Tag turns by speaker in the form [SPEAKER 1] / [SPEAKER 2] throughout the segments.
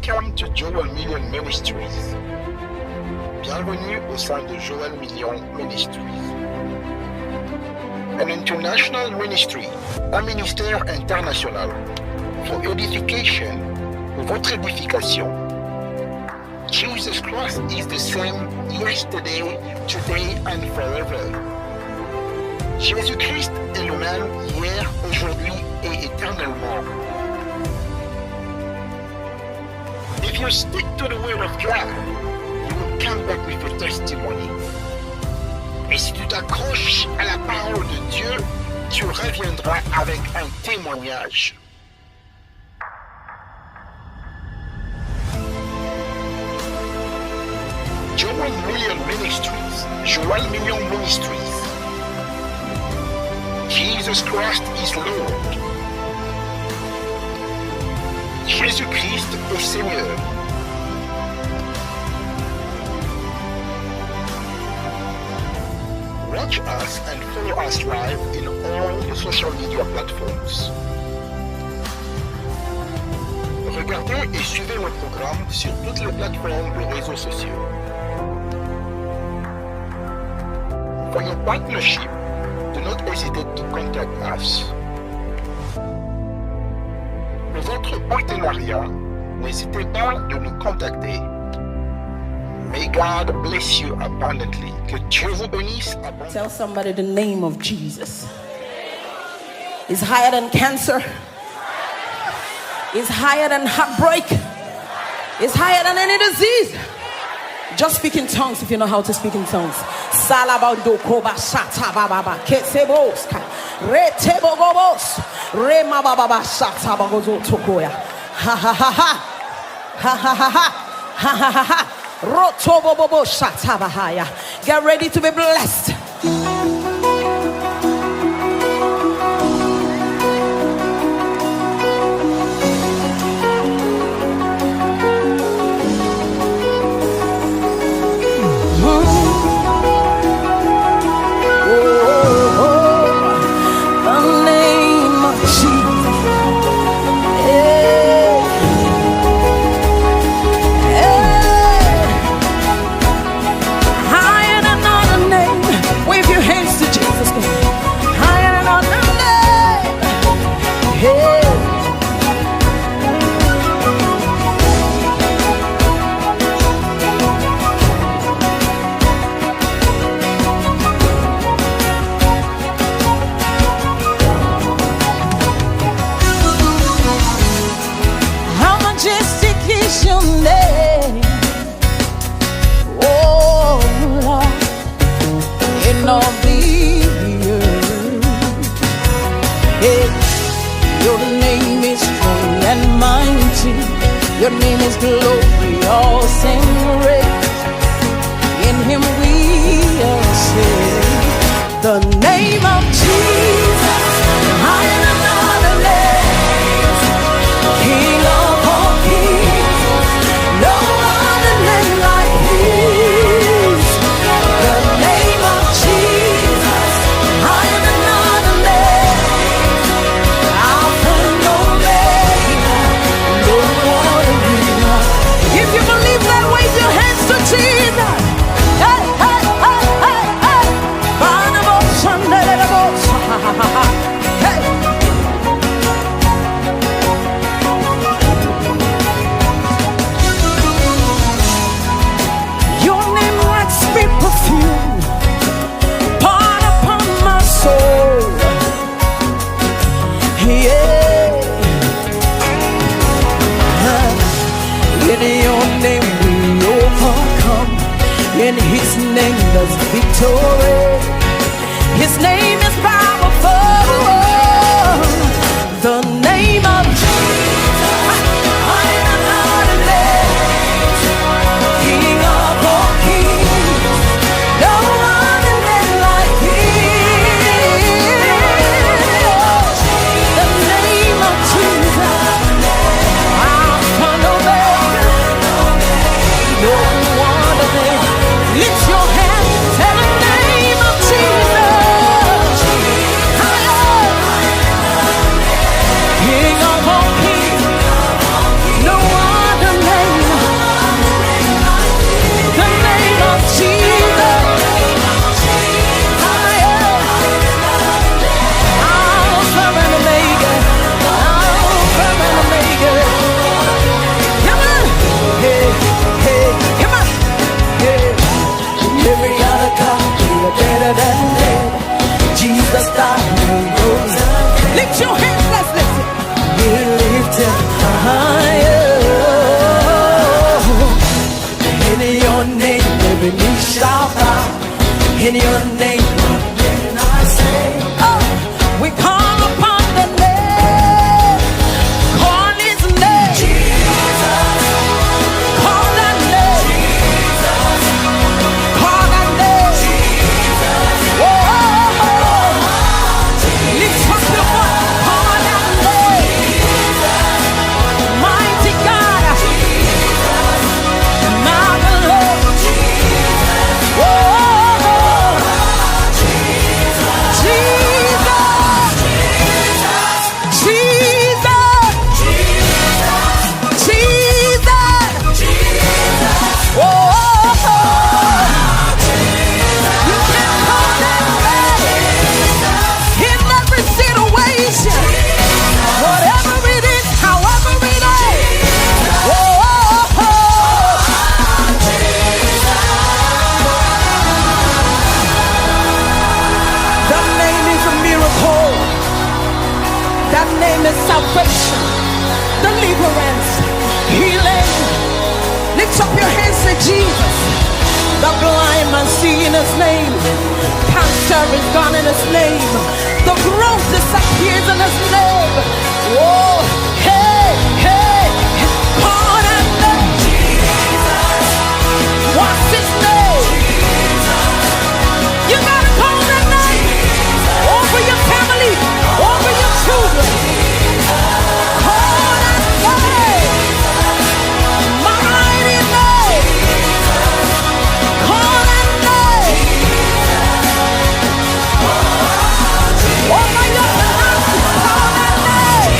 [SPEAKER 1] Welcome to Joel Million Ministries. Bienvenue au sein de Joel Million Ministries. An international ministry, un ministère international, for edification, pour votre édification. Jesus Christ is the same yesterday, today and forever. Jésus-Christ est le même hier, aujourd'hui et éternellement. If you stick to the word of God, you will come back with a testimony. Et si tu t'accroches à la parole de Dieu, tu reviendras avec un témoignage. Joel Million Ministries. Joel Million Ministries. Jesus Christ is Lord. Jésus-Christ est Seigneur. Watch us and follow us live in all the social media platforms. Regardez et suivez nos programmes sur toutes les plateformes de réseaux sociaux. For your partnership, do not hesitate to contact us. Pour votre partenariat, n'hésitez pas de nous contacter. May God bless you abundantly. Que Dieu vous bénisse abondamment.
[SPEAKER 2] Tell somebody the name of Jesus is higher than cancer, is higher than heartbreak, is higher than any disease. Just speak in tongues if you know how to speak in tongues. Salabando koba shata baba kesebos retebo gobos rema baba shata bagozo tokoya ha ha ha ha ha ha ha ha ha ha ha rotobo bobo shata bahaya. Get ready to be blessed.
[SPEAKER 3] Your name is glory, all sing praise. In him we are saved. The name of Jesus, higher than other names. King of all kings, no other name like his. The name of Jesus, higher than other names. Alpha and Omega, no one. If you believe that, wave your hands to Jesus. Hey, hey, hey, hey, hey. Hey. Your name like sweet perfume, poured upon my soul. Yeah. In your name we overcome. In his name there's victory. His name is powerful. The name of Jesus, higher than other names. King of all kings, no other name like his. The name of Jesus, Alpha and Omega, no one of them. Lift your hand, tell the name
[SPEAKER 2] in your name. Oh, we call upon the name. Call his name. Call that name. Call that name. Whoa. Lift up your voice. Call that name. Mighty God. Marvelous. Whoa. That name is salvation, deliverance, healing. Lift up your hands to Jesus. The blind man see in his name. Cancer is gone in his name. The growth disappears in his name. Whoa, hey, hey, call that name. What's his name? You gotta call that name over your family, over your children. Call that name. Mighty name. Call that name. Over your finances, call that name.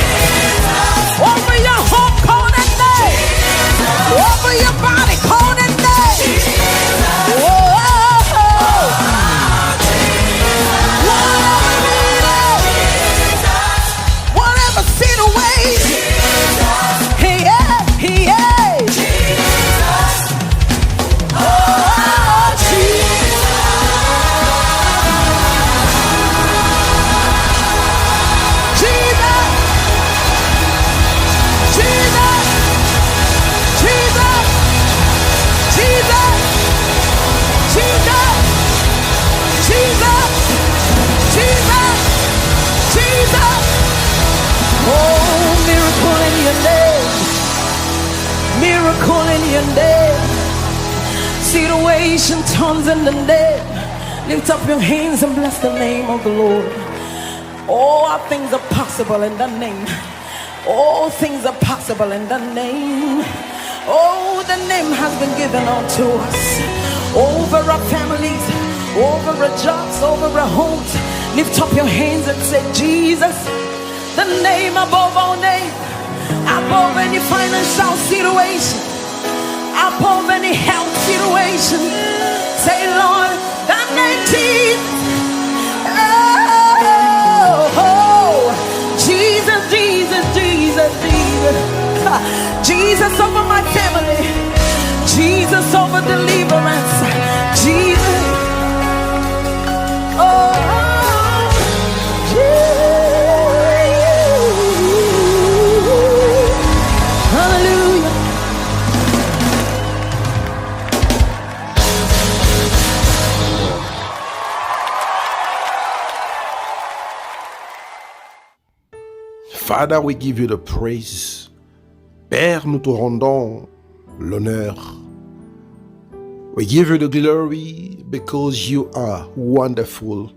[SPEAKER 2] Over your home, call that name. Over your body, call that name. Whoa. Whatever situation. Hey, yeah, hey, yeah. Oh, Jesus. Jesus. Jesus. Jesus. Jesus. Jesus. Jesus. Jesus. Jesus. Oh, miracle in your name. Miracle in your name. Situation turns in the name. Lift up your hands and bless the name of the Lord. All things are possible in the name. All things are possible in the name. Oh, the name has been given unto us. Over our families, over our jobs, over our homes. Lift up your hands and say, Jesus, the name above all names, above any financial situation, above any health situation. Say, Lord, that name Jesus. Oh, Jesus, Jesus, Jesus, Jesus. Jesus over my family. Jesus over deliverance. Jesus. Oh, hallelujah.
[SPEAKER 4] Father, we give you the praise. Père, nous te rendons l'honneur. We give you the glory because you are wonderful.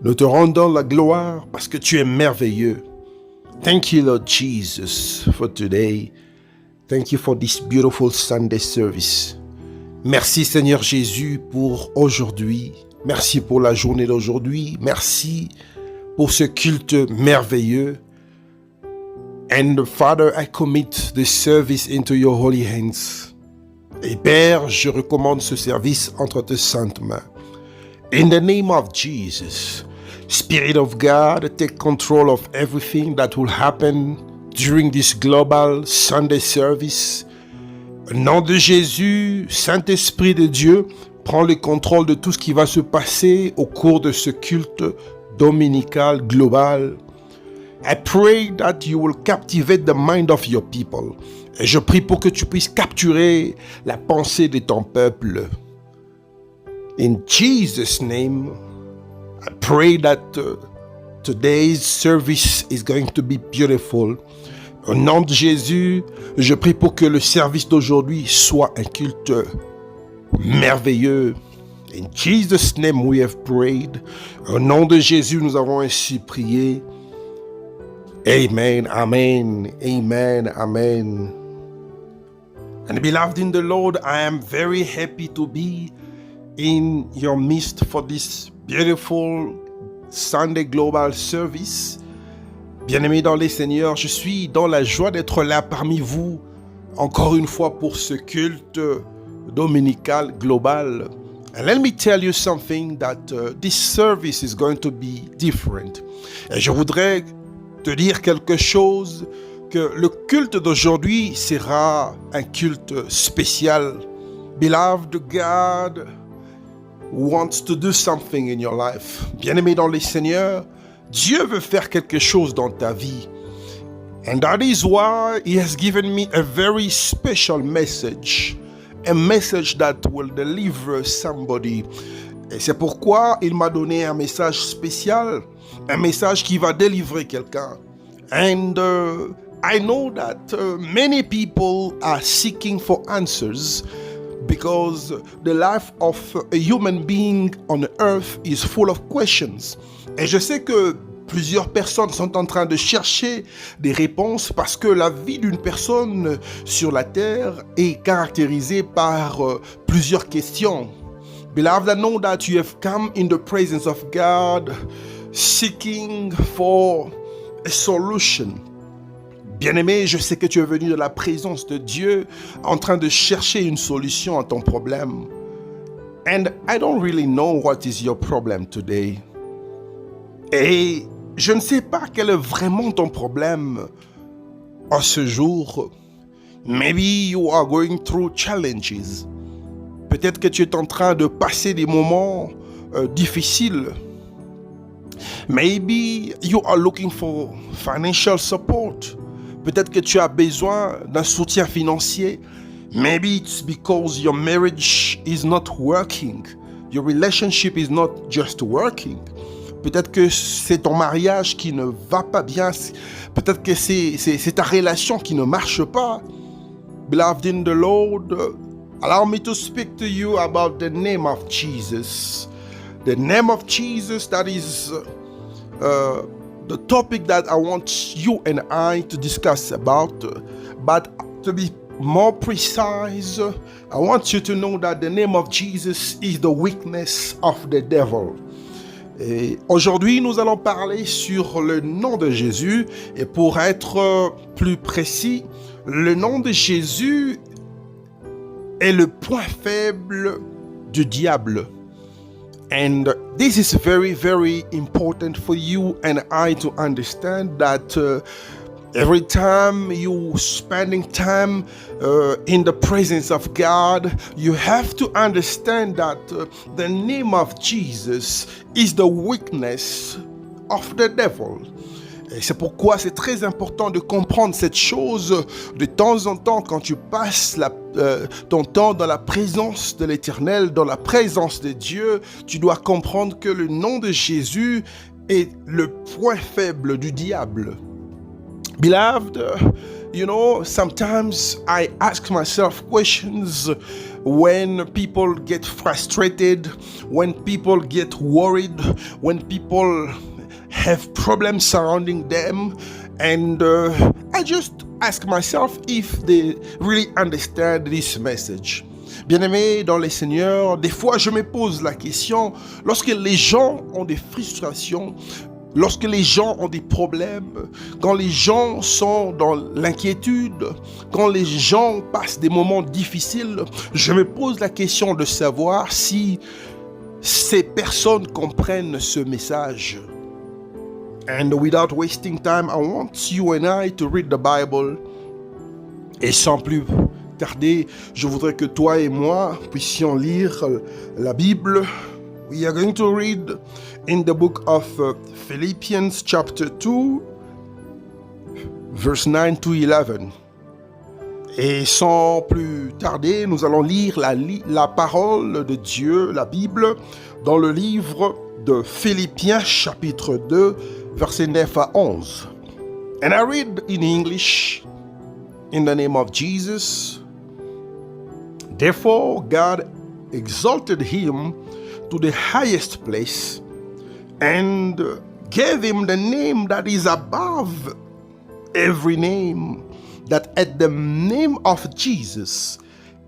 [SPEAKER 4] Nous te rendons la gloire parce que tu es merveilleux. Thank you, Lord Jesus, for today. Thank you for this beautiful Sunday service. Merci, Seigneur Jésus, pour aujourd'hui. Merci pour la journée d'aujourd'hui. Merci pour ce culte merveilleux. And Father, I commit the service into your holy hands. Et Père, je recommande ce service entre tes saintes mains. In the name of Jesus, Spirit of God, take control of everything that will happen during this global Sunday service. Au nom de Jésus, Saint-Esprit de Dieu, prends le contrôle de tout ce qui va se passer au cours de ce culte dominical global. I pray that you will captivate the mind of your people. Et je prie pour que tu puisses capturer la pensée de ton peuple. In Jesus' name, I pray that today's service is going to be beautiful. Au nom de Jésus, je prie pour que le service d'aujourd'hui soit un culte merveilleux. In Jesus' name we have prayed. Au nom de Jésus, nous avons ainsi prié. Amen, amen, amen, amen. And beloved in the Lord, I am very happy to be in your midst for this beautiful Sunday Global Service. Bien-aimés dans les Seigneurs, je suis dans la joie d'être là parmi vous, encore une fois pour ce culte dominical global. And let me tell you something that this service is going to be different. Et je voudrais te dire quelque chose, que le culte d'aujourd'hui sera un culte spécial. Beloved, God wants to do something in your life. Bien-aimé dans les Seigneurs, Dieu veut faire quelque chose dans ta vie. And that is why He has given me a very special message. A message that will deliver somebody. Et c'est pourquoi il m'a donné un message spécial. Un message qui va délivrer quelqu'un. And I know that many people are seeking for answers because the life of a human being on earth is full of questions. Et je sais que plusieurs personnes sont en train de chercher des réponses parce que la vie d'une personne sur la terre est caractérisée par plusieurs questions. Beloved, I know that you have come in the presence of God seeking for a solution. Bien-aimé, je sais que tu es venu de la présence de Dieu en train de chercher une solution à ton problème. And I don't really know what is your problem today. Et je ne sais pas quel est vraiment ton problème en ce jour. Maybe you are going through challenges. Peut-être que tu es en train de passer des moments difficiles. Maybe you are looking for financial support. Peut-être que tu as besoin d'un soutien financier. Maybe it's because your marriage is not working. Your relationship is not just working. Peut-être que c'est ton mariage qui ne va pas bien. Peut-être que c'est ta relation qui ne marche pas. Beloved in the Lord, allow me to speak to you about the name of Jesus. The name of Jesus, that is the topic that I want you and I to discuss about. But to be more precise, I want you to know that the name of Jesus is the weakness of the devil. Et aujourd'hui, nous allons parler sur le nom de Jésus. Et pour être plus précis, le nom de Jésus est le point faible du diable. And this is very, very important for you and I to understand that every time you spending time in the presence of God, you have to understand that the name of Jesus is the weakness of the devil. Et c'est pourquoi c'est très important de comprendre cette chose de temps en temps quand tu passes ton temps dans la présence de l'Éternel, dans la présence de Dieu. Tu dois comprendre que le nom de Jésus est le point faible du diable. Beloved, you know, sometimes I ask myself questions when people get frustrated, when people get worried, when people have problems surrounding them, and I just ask myself if they really understand this message. Bien-aimés dans les Seigneurs, des fois je me pose la question, lorsque les gens ont des frustrations, lorsque les gens ont des problèmes, quand les gens sont dans l'inquiétude, quand les gens passent des moments difficiles, je me pose la question de savoir si ces personnes comprennent ce message. And without wasting time, I want you and I to read the Bible. Et sans plus tarder, je voudrais que toi et moi puissions lire la Bible. We are going to read in the book of Philippians chapter 2, verse 9 to 11. Et sans plus tarder, nous allons lire la parole de Dieu, la Bible, dans le livre de Philippiens chapitre 2, versets 9 à 11. And I read in English, in the name of Jesus. Therefore, God exalted him to the highest place and gave him the name that is above every name, that at the name of Jesus,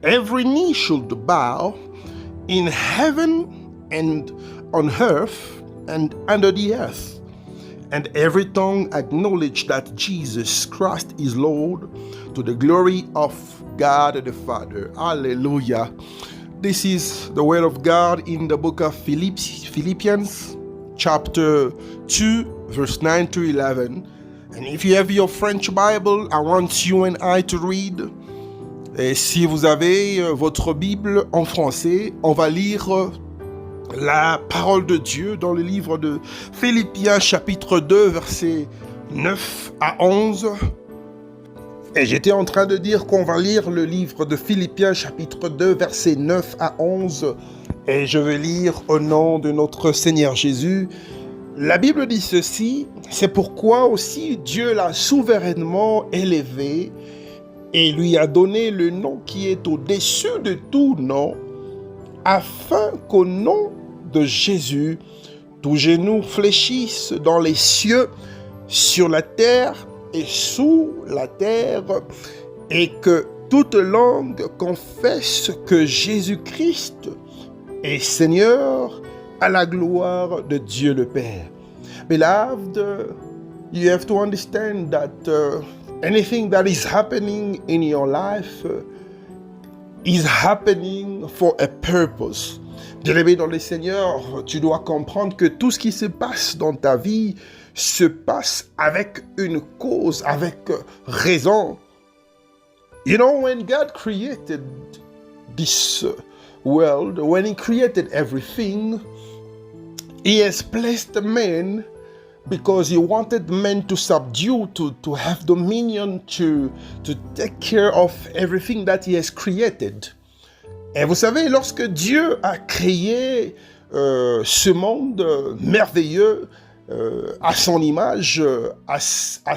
[SPEAKER 4] every knee should bow in heaven and on earth and under the earth, and every tongue acknowledge that Jesus Christ is Lord, to the glory of God the Father. Hallelujah. This is the word of God in the book of Philippians, chapter 2, verse 9 to 11. And if you have your French Bible, I want you and I to read. Et si vous avez votre Bible en français, on va lire la parole de Dieu dans le livre de Philippiens chapitre 2, versets 9 à 11. Et j'étais en train de dire qu'on va lire le livre de Philippiens chapitre 2, versets 9 à 11. Et je vais lire au nom de notre Seigneur Jésus. La Bible dit ceci: c'est pourquoi aussi Dieu l'a souverainement élevé et lui a donné le nom qui est au-dessus de tout nom, afin qu'au nom de Jésus, tout genou fléchisse dans les cieux, sur la terre et sous la terre, et que toute langue confesse que Jésus-Christ est Seigneur, à la gloire de Dieu le Père. Beloved, you have to understand that anything that is happening in your life is happening for a purpose. Bien-aimé dans le Seigneur, tu dois comprendre que tout ce qui se passe dans ta vie se passe avec une cause, avec raison. You know, when God created this world, when He created everything, He has placed man because He wanted men to subdue, to have dominion, to take care of everything that He has created. Et vous savez, lorsque Dieu a créé ce monde merveilleux à son image, à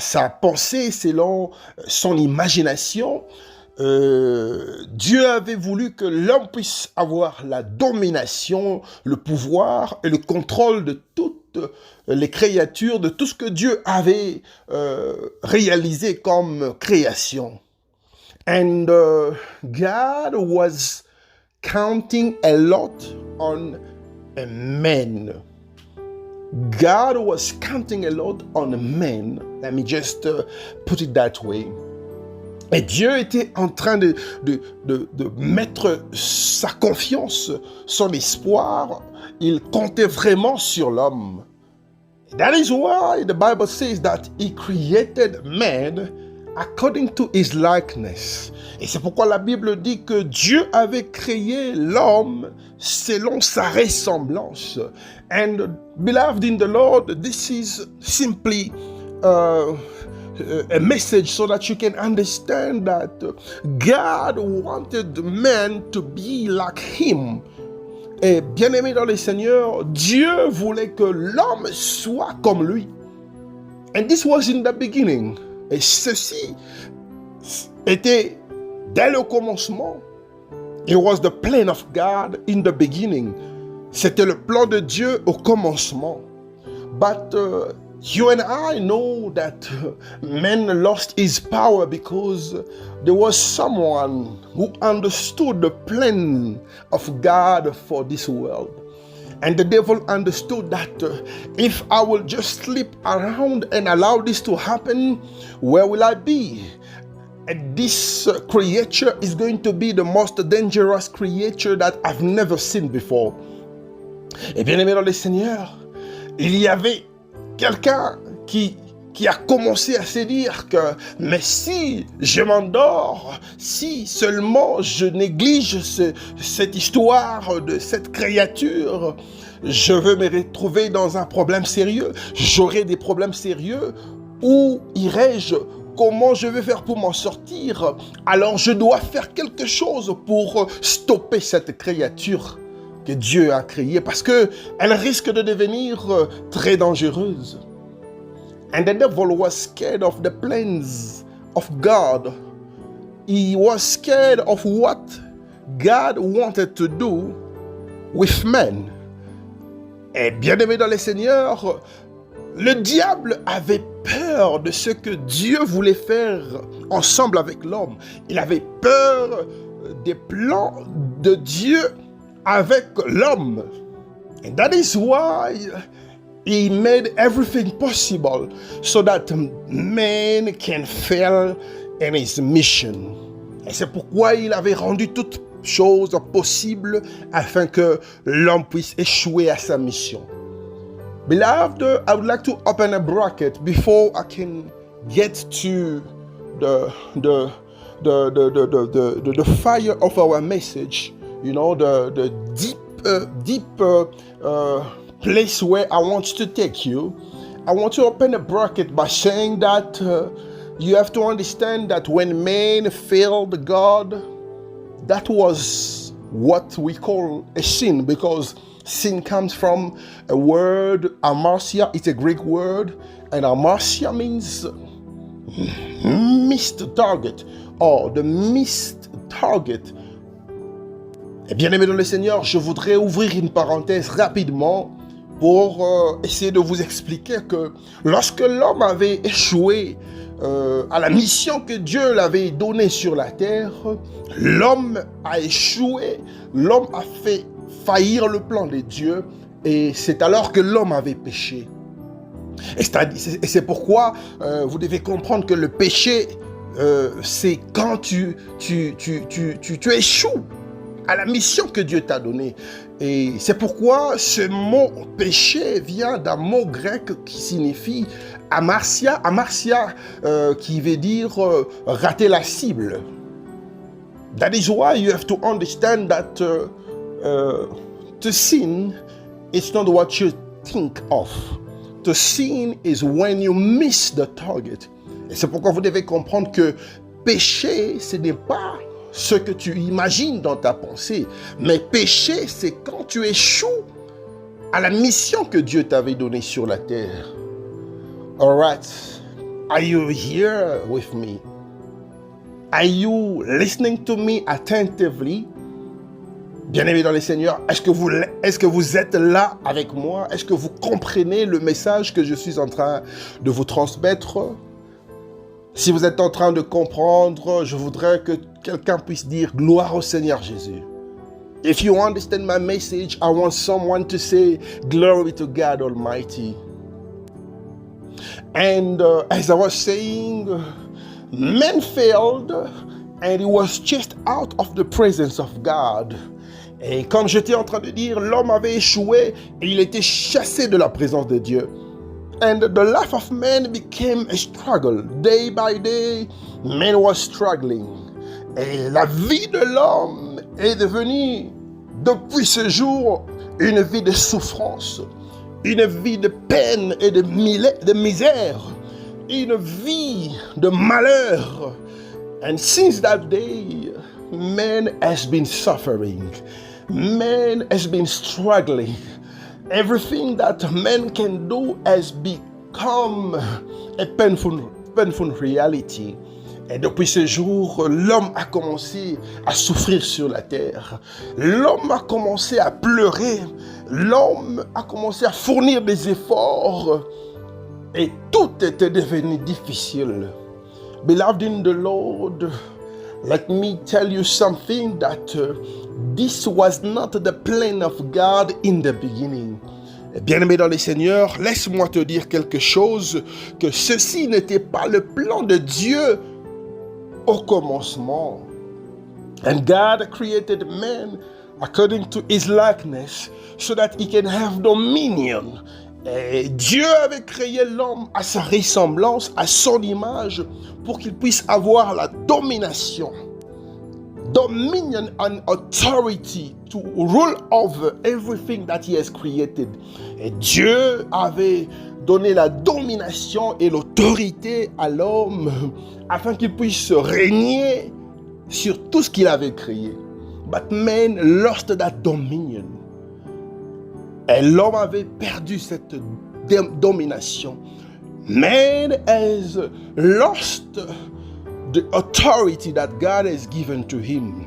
[SPEAKER 4] sa pensée, selon son imagination, Dieu avait voulu que l'homme puisse avoir la domination, le pouvoir et le contrôle de toutes les créatures, de tout ce que Dieu avait réalisé comme création. And God was counting a lot on a man. God was counting a lot on a man. Let me just put it that way. Et Dieu était en train de mettre sa confiance, son espoir. Il comptait vraiment sur l'homme. That is why the Bible says that He created man according to His likeness. Et c'est pourquoi la Bible dit que Dieu avait créé l'homme selon sa ressemblance. And beloved in the Lord, this is simply a message so that you can understand that God wanted man to be like Him. Et bien-aimé dans le Seigneur, Dieu voulait que l'homme soit comme lui. And this was in the beginning. Et ceci était dès le commencement. It was the plan of God in the beginning. C'était le plan de Dieu au commencement. But you and I know that man lost his power because there was someone who understood the plan of God for this world. And the devil understood that if I will just slip around and allow this to happen, where will I be? And this creature is going to be the most dangerous creature that I've never seen before. Et bien aimé dans le Seigneur, il y avait quelqu'un qui a commencé à se dire que mais si je m'endors, si seulement je néglige cette histoire de cette créature, je vais me retrouver dans un problème sérieux. J'aurai des problèmes sérieux. Où irai-je? comment je vais faire pour m'en sortir. Alors je dois faire quelque chose pour stopper cette créature que Dieu a créée parce qu'elle risque de devenir très dangereuse. And the devil was scared of the plans of God. He was scared of what God wanted to do with men. Et bien aimé dans le Seigneur, le diable avait peur de ce que Dieu voulait faire ensemble avec l'homme. Il avait peur des plans de Dieu avec l'homme. And that is why he made everything possible so that man can fail in his mission. Et c'est pourquoi il avait rendu toutes choses possibles afin que l'homme puisse échouer à sa mission. Beloved, I would like to open a bracket before I can get to the fire of our message. You know, the deep place where I want to take you. I want to open a bracket by saying that you have to understand that when man failed God, that was what we call a sin, because sin comes from a word, amartia. It's a Greek word, and amartia means missed target, or the missed target. Et bien aimé dans le Seigneur, je voudrais ouvrir une parenthèse rapidement pour essayer de vous expliquer que lorsque l'homme avait échoué à la mission que Dieu l'avait donnée sur la terre, l'homme a échoué, l'homme a fait faillir le plan de Dieu, et c'est alors que l'homme avait péché. Et c'est pourquoi vous devez comprendre que le péché, c'est quand tu échoues à la mission que Dieu t'a donnée. Et c'est pourquoi ce mot péché vient d'un mot grec qui signifie amartia, qui veut dire rater la cible. That is why you have to understand that to sin is not what you think of. To sin is when you miss the target. Et c'est pourquoi vous devez comprendre que péché, ce n'est pas ce que tu imagines dans ta pensée. Mais péché, c'est quand tu échoues à la mission que Dieu t'avait donnée sur la terre. All right. Are you here with me? Are you listening to me attentively? Bien-aimés dans le Seigneur, est-ce que vous êtes là avec moi? Est-ce que vous comprenez le message que je suis en train de vous transmettre? Si vous êtes en train de comprendre, je voudrais que quelqu'un puisse dire gloire au Seigneur Jésus. If you understand my message, I want someone to say glory to God Almighty. And as I was saying, man failed and he was chased out of the presence of God. Et comme j'étais en train de dire, l'homme avait échoué et il était chassé de la présence de Dieu. And the life of man became a struggle. Day by day, man was struggling. Et la vie de l'homme est devenue, depuis ce jour, une vie de souffrance, une vie de peine et de misère, une vie de malheur. And since that day, man has been suffering. Man has been struggling. Everything that man can do has become a painful reality. Et depuis ce jour, l'homme a commencé à souffrir sur la terre. L'homme a commencé à pleurer. L'homme a commencé à fournir des efforts. Et tout était devenu difficile. Beloved in the Lord, let me tell you something that this was not the plan of God in the beginning. Bien-aimé dans le Seigneur, laisse-moi te dire quelque chose, que ceci n'était pas le plan de Dieu au commencement. And God created man according to his likeness so that he can have dominion. Et Dieu avait créé l'homme à sa ressemblance, à son image, pour qu'il puisse avoir la domination. dominion and authority to rule over everything that he has created. Et Dieu avait donné la domination et l'autorité à l'homme afin qu'il puisse régner sur tout ce qu'il avait créé. But man lost that dominion. Et l'homme avait perdu cette domination. Man has lost the authority that God has given to him.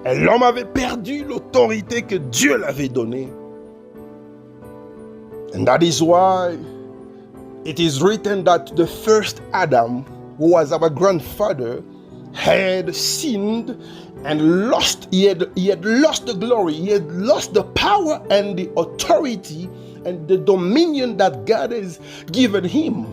[SPEAKER 4] Et l'homme avait perdu l'autorité que Dieu l'avait donnée. And that is why it is written that the first Adam, who was our grandfather, had sinned and lost. He had lost the glory. He had lost the power and the authority and the dominion that God has given him.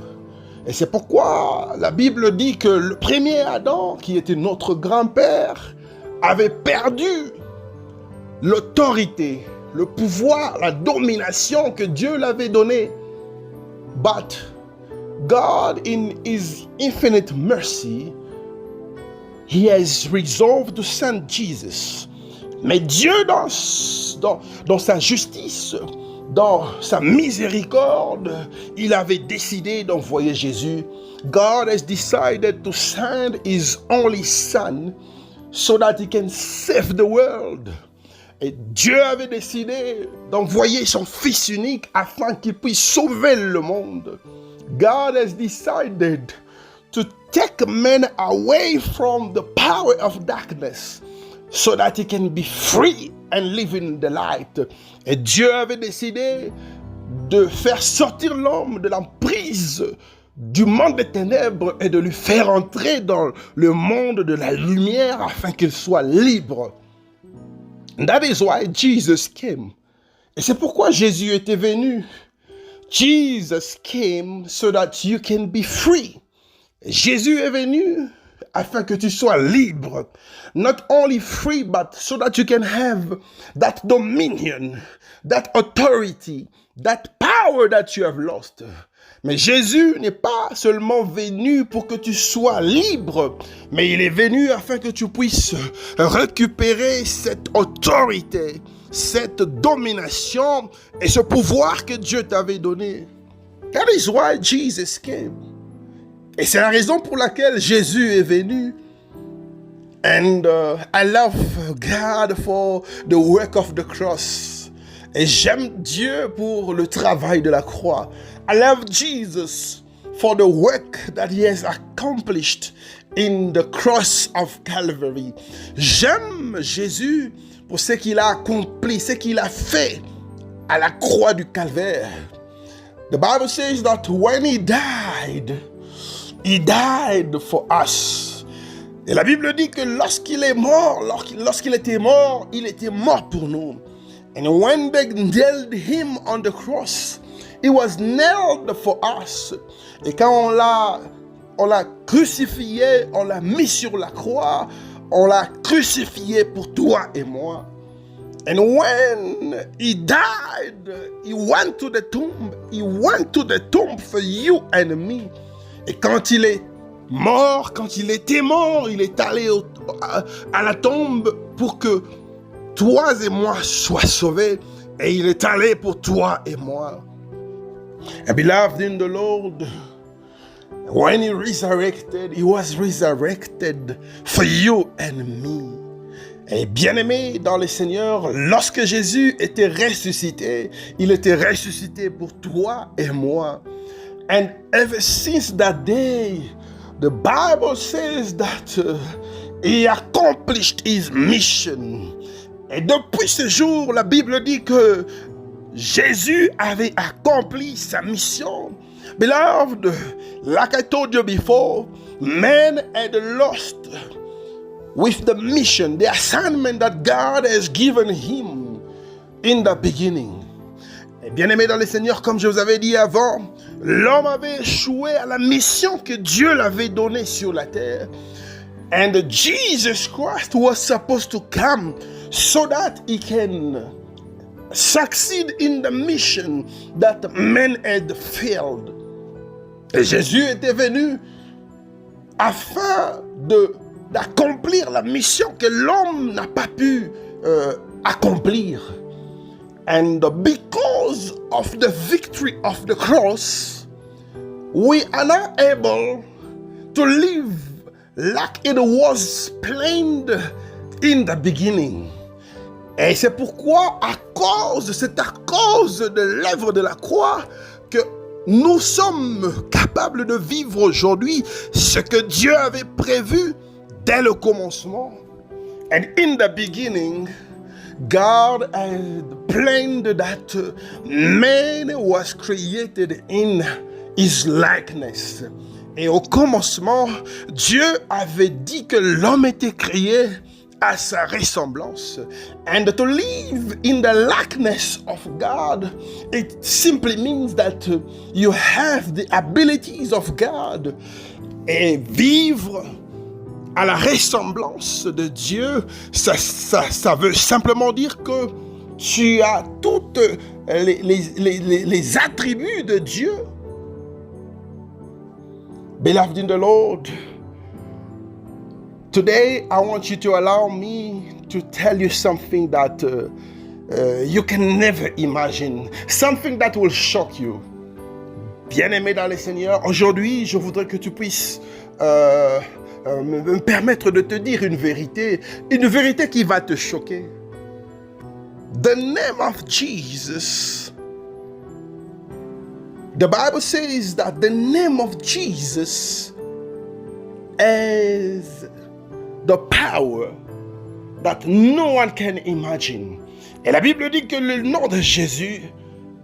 [SPEAKER 4] Et c'est pourquoi la Bible dit que le premier Adam, qui était notre grand-père, avait perdu l'autorité, le pouvoir, la domination que Dieu l'avait donnée. But God, in His infinite mercy, He has resolved to send Jesus. Mais Dieu, dans sa justice, dans sa miséricorde, il avait décidé d'envoyer Jésus. God has decided to send His only Son so that He can save the world. Et Dieu avait décidé d'envoyer son Fils unique afin qu'il puisse sauver le monde. God has decided to take man away from the power of darkness so that he can be free and live in the light. Et Dieu avait décidé de faire sortir l'homme de l'emprise du monde des ténèbres et de lui faire entrer dans le monde de la lumière afin qu'il soit libre. And that is why Jesus came. Et c'est pourquoi Jésus était venu. Jesus came so that you can be free. Jésus est venu afin que tu sois libre. Not only free, but so that you can have that dominion, that authority, that power that you have lost. Mais Jésus n'est pas seulement venu pour que tu sois libre, mais il est venu afin que tu puisses récupérer cette autorité, cette domination et ce pouvoir que Dieu t'avait donné. That is why Jesus came. Et c'est la raison pour laquelle Jésus est venu. And I love God for the work of the cross. Et j'aime Dieu pour le travail de la croix. I love Jesus for the work that He has accomplished in the cross of Calvary. J'aime Jésus pour ce qu'il a accompli, ce qu'il a fait à la croix du Calvaire. The Bible says that when He died for us. Et la Bible dit que lorsqu'il était mort, il était mort pour nous. And when they nailed Him on the cross, He was nailed for us. Et quand on l'a crucifié, on l'a mis sur la croix, on l'a crucifié pour toi et moi. And when He died, He went to the tomb. He went to the tomb for you and me. Et quand il est mort, quand il était mort, il est allé à la tombe pour que toi et moi soient sauvés. Et il est allé pour toi et moi. And beloved in the Lord, when He resurrected, He was resurrected for you and me. Et bien-aimé dans le Seigneur, lorsque Jésus était ressuscité, il était ressuscité pour toi et moi. And ever since that day, the Bible says that He accomplished His mission. Et depuis ce jour, la Bible dit que Jésus avait accompli sa mission. Beloved, like I told you before, man had lost with the mission, the assignment that God has given him in the beginning. Et bien aimé dans le Seigneur, comme je vous avais dit avant, l'homme avait échoué à la mission que Dieu l'avait donnée sur la terre. And Jesus Christ was supposed to come so that He can succeed in the mission that men had failed. Et Jésus était venu afin de d'accomplir la mission que l'homme n'a pas pu accomplir. And because of the victory of the cross, we are now able to live like it was planned in the beginning. Et c'est pourquoi, c'est à cause de l'œuvre de la croix que nous sommes capables de vivre aujourd'hui ce que Dieu avait prévu dès le commencement. And in the beginning, God had planned that man was created in his likeness. Et au commencement, Dieu avait dit que l'homme était créé à sa ressemblance. And to live in the likeness of God, it simply means that you have the abilities of God. Et vivre à la ressemblance de Dieu, ça veut simplement dire que tu as toutes les attributs de Dieu. Beloved in the Lord, today I want you to allow me to tell you something that you can never imagine, something that will shock you. Bien-aimé dans le Seigneur, aujourd'hui, je voudrais que tu puisses me permettre de te dire une vérité qui va te choquer. The name of Jesus. The Bible says that the name of Jesus is the power that no one can imagine. Et la Bible dit que le nom de Jésus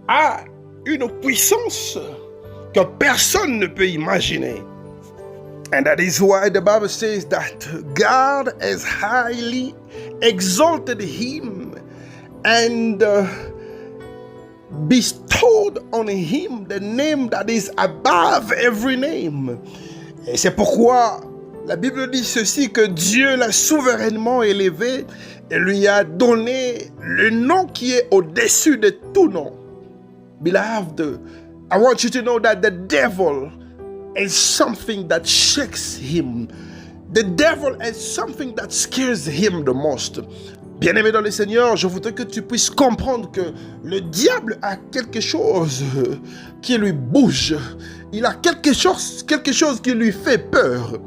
[SPEAKER 4] a une puissance que personne ne peut imaginer. And that is why the Bible says that God has highly exalted him and bestowed on him the name that is above every name. Et c'est pourquoi la Bible dit ceci, que Dieu l'a souverainement élevé et lui a donné le nom qui est au-dessus de tout nom. Beloved, I want you to know that the devil is something that shakes him. The devil is something that scares him the most. Bien-aimé dans le Seigneur, je voudrais que tu puisses comprendre que le diable a quelque chose qui lui bouge. Il a quelque chose qui lui fait peur.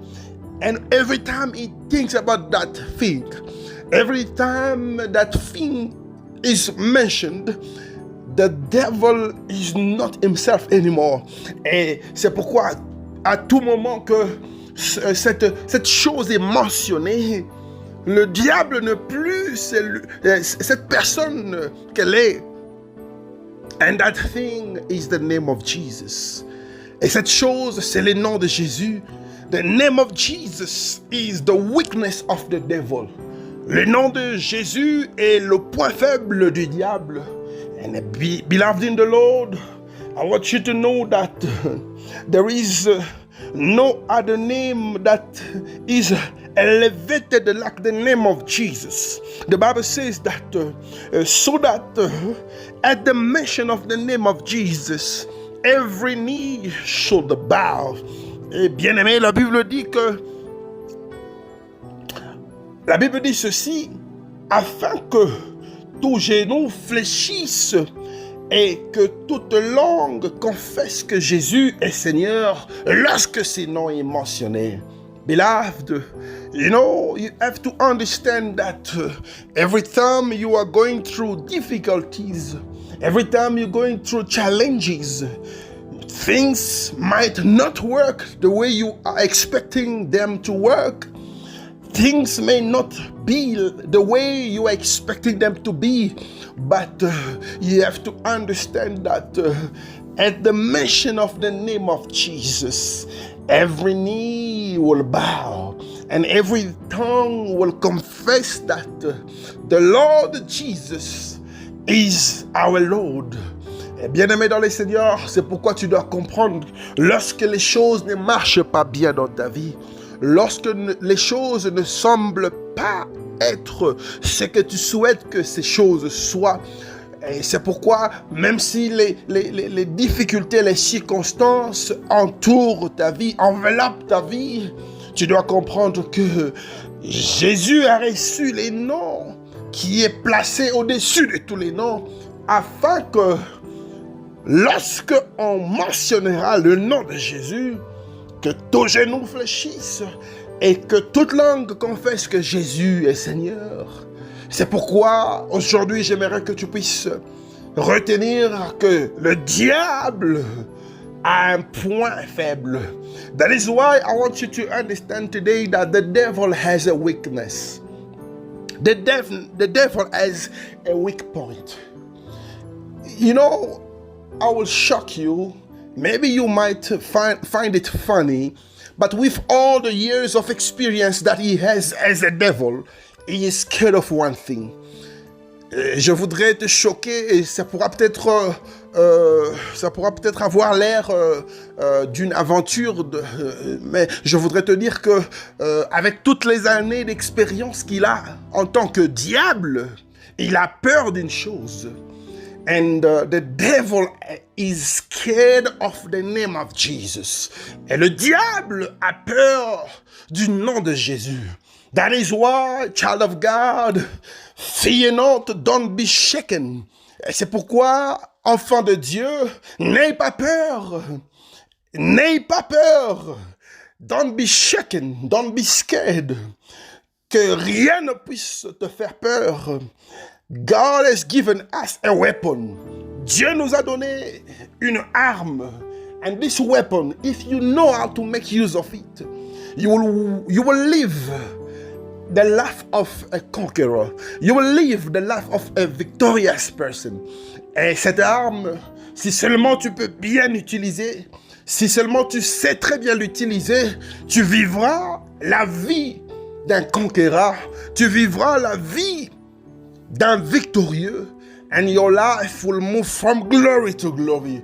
[SPEAKER 4] And every time he thinks about that thing, every time that thing is mentioned, the devil is not himself anymore. Et c'est pourquoi à tout moment que cette chose est mentionnée, le diable ne plus cette personne qu'elle est. And that thing is the name of Jesus. Et cette chose, c'est le nom de Jésus. The name of Jesus is the weakness of the devil. Le nom de Jésus est le point faible du diable. And beloved in the Lord, I want you to know that there is no other name that is elevated like the name of Jesus. The Bible says that so that at the mention of the name of Jesus, every knee should bow. Et bien aimé, la Bible dit ceci, afin que tout genou fléchisse et que toute langue confesse que Jésus est Seigneur lorsque ce nom est mentionné. Beloved, you know, you have to understand that every time you are going through difficulties, every time you're going through challenges, things might not work the way you are expecting them to work. Things may not be the way you are expecting them to be, but you have to understand that at the mention of the name of Jesus, every knee will bow and every tongue will confess that the Lord Jesus is our Lord. Et bien-aimé dans le Seigneur, c'est pourquoi tu dois comprendre, lorsque les choses ne marchent pas bien dans ta vie, lorsque les choses ne semblent pas être ce que tu souhaites que ces choses soient, et c'est pourquoi, même si les difficultés, les circonstances entourent ta vie, enveloppent ta vie, Tu dois comprendre que Jésus a reçu les noms qui est placé au-dessus de tous les noms, afin que lorsque on mentionnera le nom de Jésus, que tous genoux fléchissent et que toute langue confesse que Jésus est Seigneur. C'est pourquoi aujourd'hui j'aimerais que tu puisses retenir que le diable a un point faible. That is why I want you to understand today that the devil has a weakness. The devil has a weak point. You know, I will shock you. Maybe you might find it funny, but with all the years of experience that he has as a devil, he is scared of one thing. Je voudrais te choquer et ça pourra peut-être avoir l'air d'une aventure, mais je voudrais te dire que avec toutes les années d'expérience qu'il a en tant que diable, il a peur d'une chose. And the devil is scared of the name of Jesus. Et le diable a peur du nom de Jésus. That is why, child of God, fear not, don't be shaken. Et c'est pourquoi, enfant de Dieu, n'aie pas peur. N'aie pas peur. Don't be shaken, don't be scared. Que rien ne puisse te faire peur. God has given us a weapon. Dieu nous a donné une arme. And this weapon, if you know how to make use of it, you will live the life of a conqueror. You will live the life of a victorious person. Et cette arme, si seulement tu peux bien l'utiliser, si seulement tu sais très bien l'utiliser, tu vivras la vie d'un conquérant. Tu vivras la vie d'un victorieux. And your life will move from glory to glory,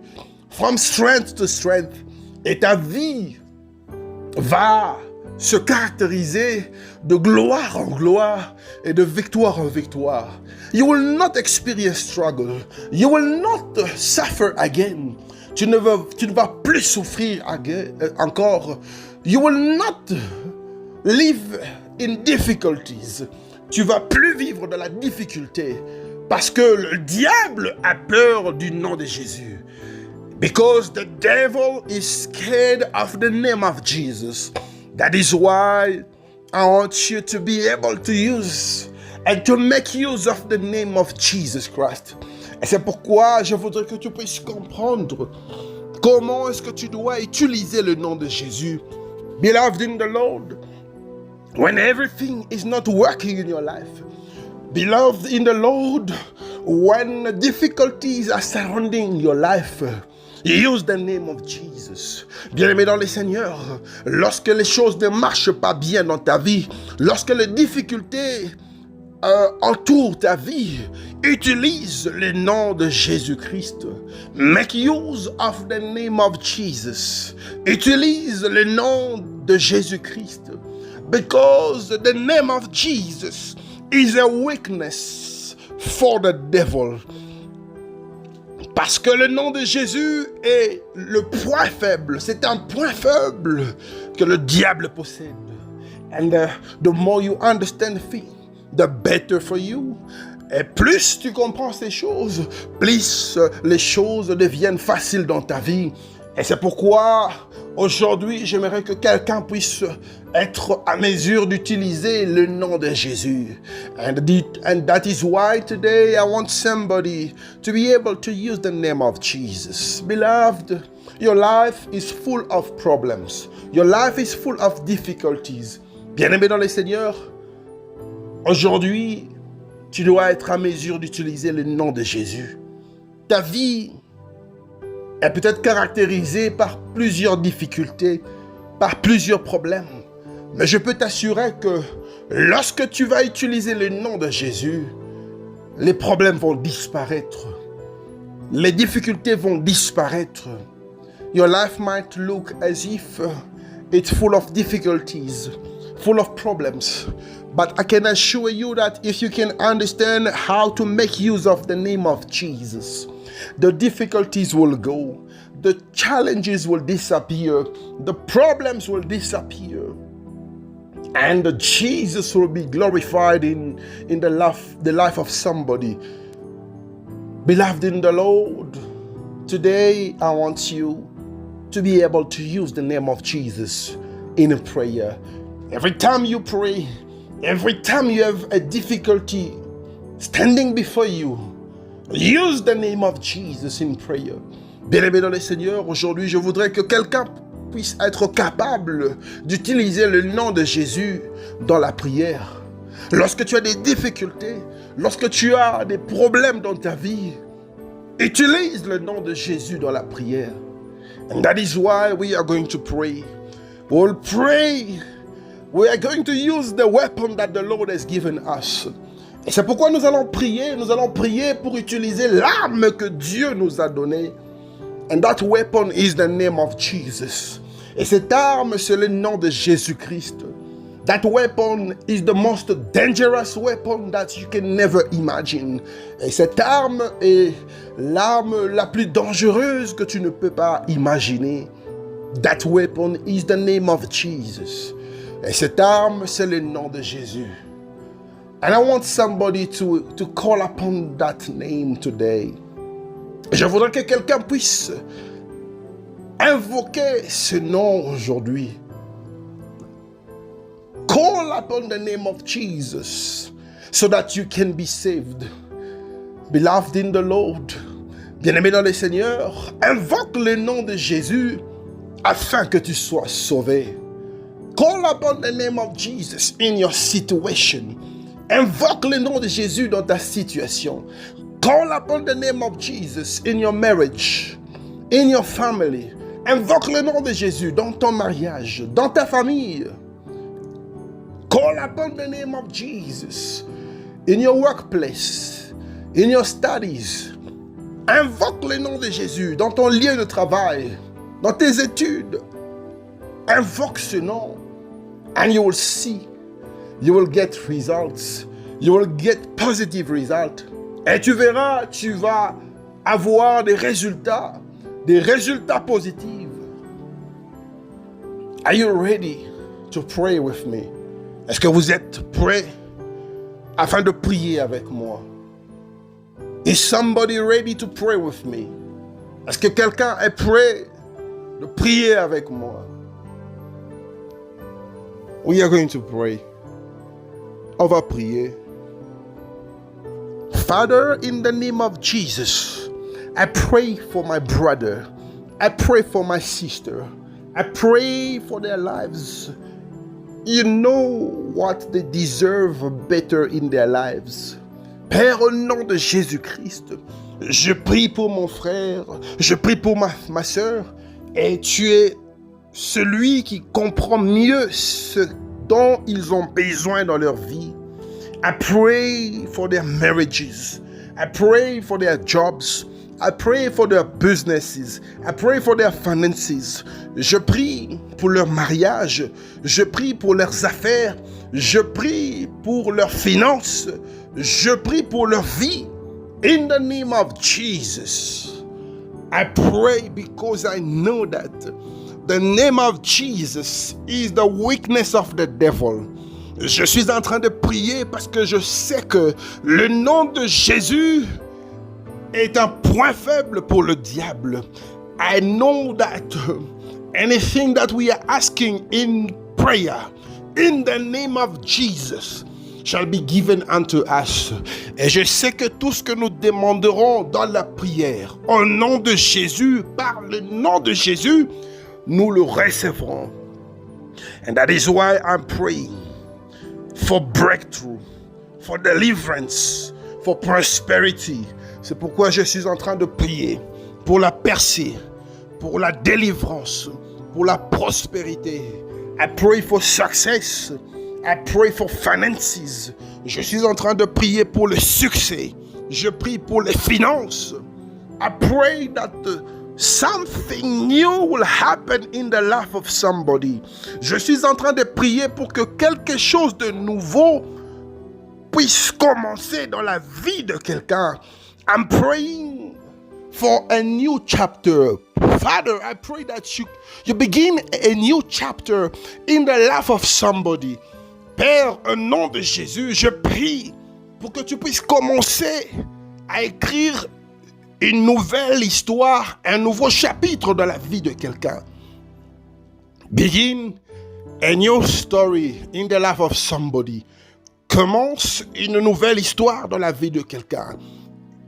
[SPEAKER 4] from strength to strength. Et ta vie va se caractériser de gloire en gloire et de victoire en victoire. You will not experience struggle. You will not suffer again. Tu ne vas plus souffrir encore. You will not live in difficulties. Tu vas plus vivre dans la difficulté parce que le diable a peur du nom de Jésus. Because the devil is scared of the name of Jesus. That is why I want you to be able to use and to make use of the name of Jesus Christ. Et c'est pourquoi je voudrais que tu puisses comprendre comment est-ce que tu dois utiliser le nom de Jésus. Beloved in the Lord, when everything is not working in your life, beloved in the Lord, when difficulties are surrounding your life, use the name of Jesus. Bien-aimé dans le Seigneur, lorsque les choses ne marchent pas bien dans ta vie, lorsque les difficultés entourent ta vie, utilise le nom de Jésus-Christ. Make use of the name of Jesus. Utilise le nom de Jésus-Christ. Because the name of Jesus is a weakness for the devil. Parce que le nom de Jésus est le point faible. C'est un point faible que le diable possède. And the more you understand things, the better for you. Et plus tu comprends ces choses, plus les choses deviennent faciles dans ta vie. Et c'est pourquoi aujourd'hui, j'aimerais que quelqu'un puisse être à mesure d'utiliser le nom de Jésus. And that is why today I want somebody to be able to use the name of Jesus. Beloved, your life is full of problems. Your life is full of difficulties. Bien-aimé dans le Seigneur, aujourd'hui, tu dois être à mesure d'utiliser le nom de Jésus. Ta vie est peut-être caractérisée par plusieurs difficultés, par plusieurs problèmes. Mais je peux t'assurer que lorsque tu vas utiliser le nom de Jésus, les problèmes vont disparaître. Les difficultés vont disparaître. Your life might look as if it's full of difficulties, full of problems. But I can assure you that if you can understand how to make use of the name of Jesus, the difficulties will go, the challenges will disappear, the problems will disappear. and Jesus will be glorified in the life of somebody. Beloved in the Lord, today I want you to be able to use the name of Jesus in a prayer. Every time you pray, every time you have a difficulty standing before you, use the name of Jesus in prayer. Bien-aimé dans le Seigneur, aujourd'hui, je voudrais que quelqu'un puisse être capable d'utiliser le nom de Jésus dans la prière. Lorsque tu as des difficultés, lorsque tu as des problèmes dans ta vie, utilise le nom de Jésus dans la prière. And that is why we are going to pray. We'll pray. We are going to use the weapon that the Lord has given us. Et c'est pourquoi nous allons prier pour utiliser l'arme que Dieu nous a donnée. And that weapon is the name of Jesus. Et cette arme, c'est le nom de Jésus-Christ. That weapon is the most dangerous weapon that you can never imagine. Et cette arme est l'arme la plus dangereuse que tu ne peux pas imaginer. That weapon is the name of Jesus. Et cette arme, c'est le nom de Jésus. And I want somebody to call upon that name today. Je voudrais que quelqu'un puisse invoquer ce nom aujourd'hui. Call upon the name of Jesus so that you can be saved. Beloved in the Lord, bien-aimé dans le Seigneur, invoque le nom de Jésus afin que tu sois sauvé. Call upon the name of Jesus in your situation. Invoque le nom de Jésus dans ta situation. Call upon the name of Jesus in your marriage, in your family. Invoque le nom de Jésus dans ton mariage, dans ta famille. Call upon the name of Jesus in your workplace, in your studies. Invoque le nom de Jésus dans ton lieu de travail, dans tes études. Invoque ce nom and you will see, you will get results. You will get positive results. Et tu verras, tu vas avoir des résultats positifs. Are you ready to pray with me? Est-ce que vous êtes prêts afin de prier avec moi? Is somebody ready to pray with me? Est-ce que quelqu'un est prêt de prier avec moi? We are going to pray. On va prier. Father, in the name of Jesus, I pray for my brother. I pray for my sister. I pray for their lives. You know what they deserve better in their lives. Père, au nom de Jésus-Christ, je prie pour mon frère, je prie pour ma soeur, et tu es celui qui comprend mieux ce dont ils ont besoin dans leur vie. I pray for their marriages. I pray for their jobs. I pray for their businesses. I pray for their finances. Je prie pour leur mariage. Je prie pour leurs affaires. Je prie pour leurs finances. Je prie pour leur vie. In the name of Jesus, I pray because I know that the name of Jesus is the weakness of the devil. Je suis en train de prier parce que je sais que le nom de Jésus est un point faible pour le diable. I know that anything that we are asking in prayer, in the name of Jesus, shall be given unto us. Et je sais que tout ce que nous demanderons dans la prière, au nom de Jésus, par le nom de Jésus, nous le recevrons. And that is why I'm praying for breakthrough, for deliverance, for prosperity. C'est pourquoi je suis en train de prier pour la percée, pour la délivrance, pour la prospérité. I pray for success. I pray for finances. Je suis en train de prier pour le succès. Je prie pour les finances. I pray that something new will happen in the life of somebody. Je suis en train de prier pour que quelque chose de nouveau puisse commencer dans la vie de quelqu'un. I'm praying for a new chapter. Father, I pray that you begin a new chapter in the life of somebody. Père, au nom de Jésus, je prie pour que tu puisses commencer à écrire une nouvelle histoire, un nouveau chapitre dans la vie de quelqu'un. Begin a new story in the life of somebody. Commence une nouvelle histoire dans la vie de quelqu'un.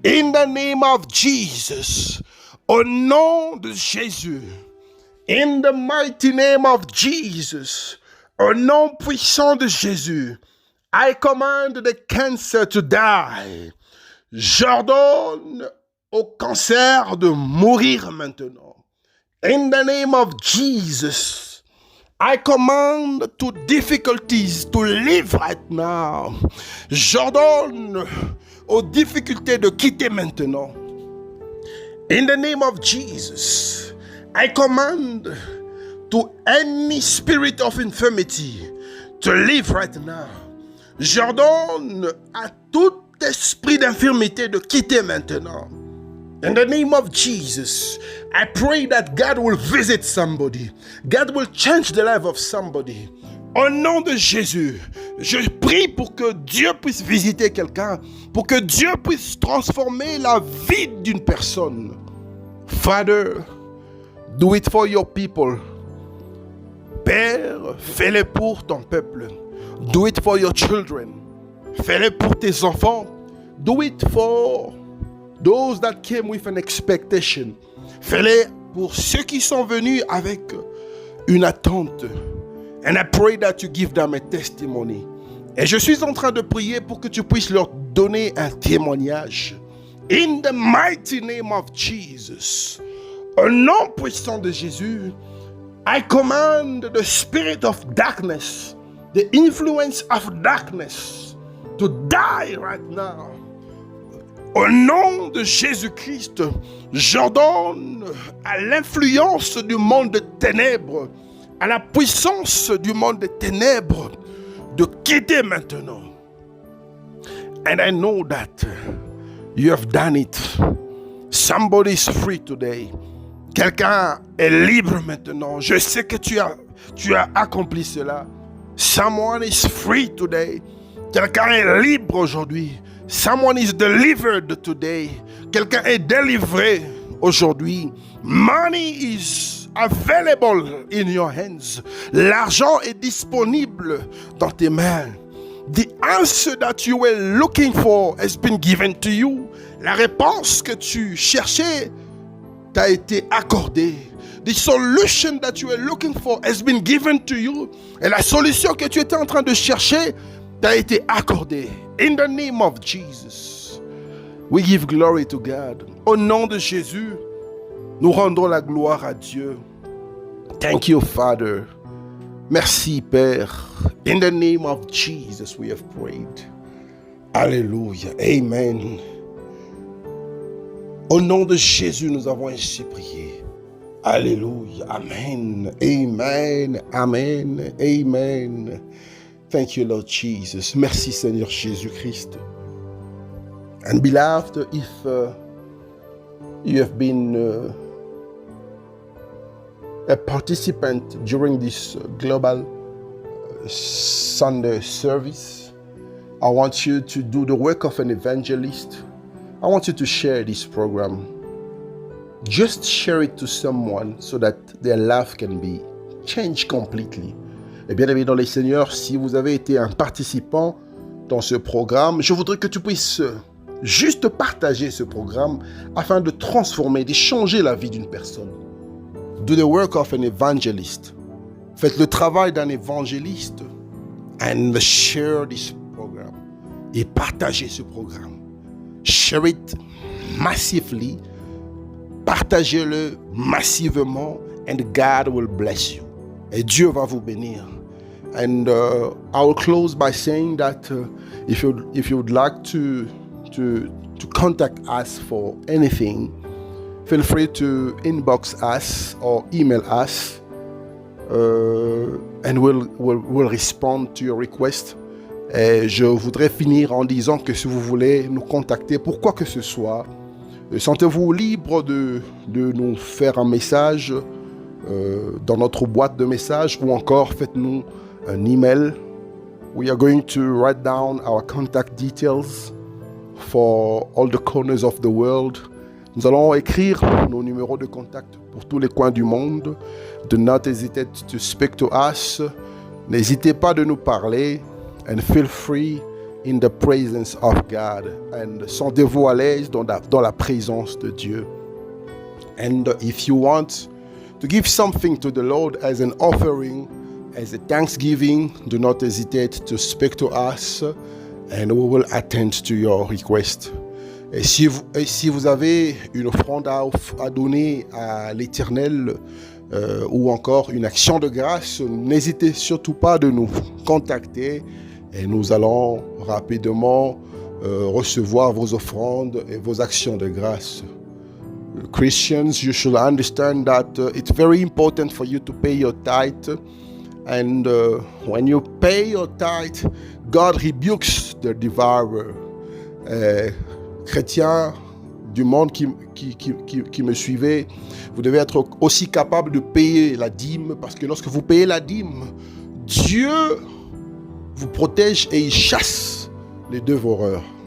[SPEAKER 4] In the name of Jesus, au nom de Jésus, in the mighty name of Jesus, au nom puissant de Jésus, I command the cancer to die. J'ordonne au cancer de mourir maintenant. In the name of Jesus, I command to difficulties to leave right now. J'ordonne aux difficultés de quitter maintenant. In the name of Jesus, I command to any spirit of infirmity to leave right now. J'ordonne à tout esprit d'infirmité de quitter maintenant. In the name of Jesus, I pray that God will visit somebody. God will change the life of somebody. Au nom de Jésus, je prie pour que Dieu puisse visiter quelqu'un, pour que Dieu puisse transformer la vie d'une personne. Father, do it for your people. Père, fais-le pour ton peuple. Do it for your children. Fais-le pour tes enfants. Do it for those that came with an expectation. Fais-le pour ceux qui sont venus avec une attente. And I pray that you give them a testimony. Et je suis en train de prier pour que tu puisses leur donner un témoignage. In the mighty name of Jesus. Au nom puissant de Jésus, I command the spirit of darkness, the influence of darkness, to die right now. Au nom de Jésus-Christ, j'ordonne à l'influence du monde des ténèbres, à la puissance du monde des ténèbres, de quitter maintenant. And I know that you have done it. Somebody is free today. Quelqu'un est libre maintenant. Je sais que tu as accompli cela. Someone is free today. Quelqu'un est libre aujourd'hui. Someone is delivered today. Quelqu'un est délivré aujourd'hui. Money is available in your hands. L'argent est disponible dans tes mains. The answer that you were looking for has been given to you. La réponse que tu cherchais t'a été accordée. The solution that you were looking for has been given to you. Et la solution que tu étais en train de chercher t'a été accordée. In the name of Jesus, we give glory to God. Au nom de Jésus, nous rendons la gloire à Dieu. Thank you, Father. Merci, Père. In the name of Jesus, we have prayed. Alléluia. Amen. Au nom de Jésus, nous avons ainsi prié. Alléluia. Amen. Amen. Amen. Amen. Thank you, Lord Jesus. Merci, Seigneur Jésus-Christ. And beloved, if you have been a participant during this global Sunday service, I want you to do the work of an evangelist. I want you to share this program. Just share it to someone so that their life can be changed completely. Et bien aimé dans les Seigneurs, si vous avez été un participant dans ce programme, je voudrais que tu puisses juste partager ce programme afin de transformer, de changer la vie d'une personne. Do the work of an evangelist. Faites le travail d'un évangéliste and share this program. Et partagez ce programme. Share it massively. Partagez-le massivement and God will bless you. Et Dieu va vous bénir. And I will close by saying that if you would like to contact us for anything, feel free to inbox us or email us, and we'll respond to your request. Et je voudrais finir en disant que si vous voulez nous contacter pour quoi que ce soit, sentez-vous libre de nous faire un message dans notre boîte de messages ou encore faites-nous un email we are going to write down our contact details for all the corners of the world. Nous allons écrire nos numéros de contact pour tous les coins du monde. Do not hesitate to speak to us. N'hésitez pas de nous parler. And feel free in the presence of God. And sentez-vous à l'aise dans la présence de Dieu. And if you want to give something to the Lord as an offering, as a thanksgiving, do not hesitate to speak to us and we will attend to your request. Et si vous avez une offrande à donner à l'Éternel ou encore une action de grâce, n'hésitez surtout pas de nous contacter et nous allons rapidement recevoir vos offrandes et vos actions de grâce. Christians, you should understand that it's very important for you to pay your tithe. And when you pay your tithe, God rebukes the devourer. Chrétiens du monde qui me suivez, vous devez être aussi capable de payer la dîme, parce que lorsque vous payez la dîme, Dieu vous protège et il chasse les dévoreurs.